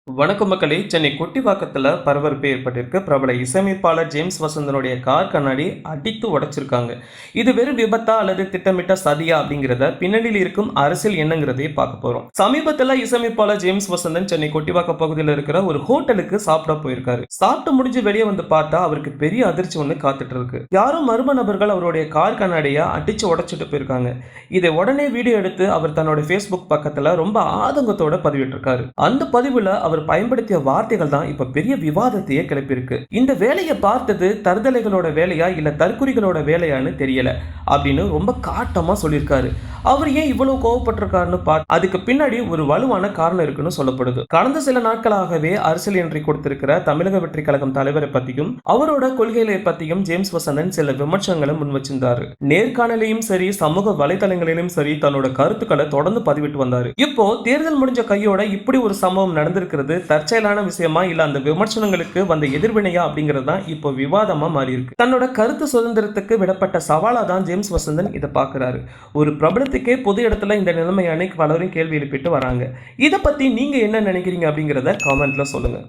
வணக்கம் மக்களே. சென்னை கொட்டிவாக்கத்துல பரபரப்பு ஏற்பட்டிருக்கு. பிரபல இசையமைப்பாளர் ஜேம்ஸ் வசந்தனுடைய கார் கண்ணாடி அடித்து உடைச்சிருக்காங்க. இது வெறும் விபத்தா அல்லது திட்டமிட்ட சதியா அப்படிங்கிறத பின்னணியில் இருக்கும் அரசியல் என்னங்கிறதே பார்க்க போறோம். சமீபத்துல இசையமைப்பாளர் ஜேம்ஸ் வசந்தன் சென்னை கொட்டிவாக்க பகுதியில் இருக்கிற ஒரு ஹோட்டலுக்கு சாப்பிட போயிருக்காரு. சாப்பிட்டு முடிஞ்சு வெளியே வந்து பார்த்தா அவருக்கு பெரிய அதிர்ச்சி ஒண்ணு காத்துட்டு இருக்கு. யாரோ மர்ம நபர்கள் அவருடைய கார் கண்ணாடியை அடிச்சு உடைச்சிட்டு போயிருக்காங்க. இதை உடனே வீடியோ எடுத்து அவர் தன்னோட ஃபேஸ்புக் பக்கத்துல ரொம்ப ஆதங்கத்தோட பதிவிட்டிருக்காரு. அந்த பதிவுல அவர் பயன்படுத்திய வார்த்தைகள் தான் இப்ப பெரிய விவாதத்தையே கிளப்பியிருக்கு. இந்த வேலையை பார்த்தது தருதலைகளோட வேலையா இல்ல தற்குறிகளோட வேலையான்னு தெரியல அப்படின்னு ரொம்ப காட்டமா சொல்லியிருக்காரு. அவர் ஏன் இவ்வளவு கோவப்பட்டிருக்காருன்னு அதுக்கு பின்னாடி ஒரு வலுவான காரணம் இருக்குன்னு சொல்லப்படுது. கடந்த சில நாட்களாகவே அரசியல் என்ட்ரி கொடுத்திருக்கிற தமிழக வெற்றி கழகம் தலைவரை பத்தியும் அவரோட கொள்கைகளை பத்தியும் ஜேம்ஸ் வசந்தன் சில விமர்சனங்களை முன் வச்சிருந்தாரு. நேர்காணலையும் சரி சமூக வலைதளங்களிலும் சரி தன்னோட கருத்துக்களை தொடர்ந்து பதிவிட்டு வந்தாரு. இப்போ தேர்தல் முடிஞ்ச கையோட இப்படி ஒரு சம்பவம் நடந்திருக்கிறது தற்செயலான விஷயமா இல்ல அந்த விமர்சனங்களுக்கு வந்த எதிர்வினையா அப்படிங்கிறது தான் இப்போ விவாதமா மாறி இருக்கு. தன்னோட கருத்து சுதந்திரத்துக்கு விடப்பட்ட சவாலா தான் ஜேம்ஸ் வசந்தன் இதை பார்க்கிறாரு. ஒரு பிரபலத்துக்கே பொது இடத்துல இந்த நிலைமையான பலரும் கேள்வி எழுப்பிட்டு வராங்க. இதை பத்தி நீங்க என்ன நினைக்கிறீங்க அப்படிங்கிறத காமெண்ட்ல சொல்லுங்க.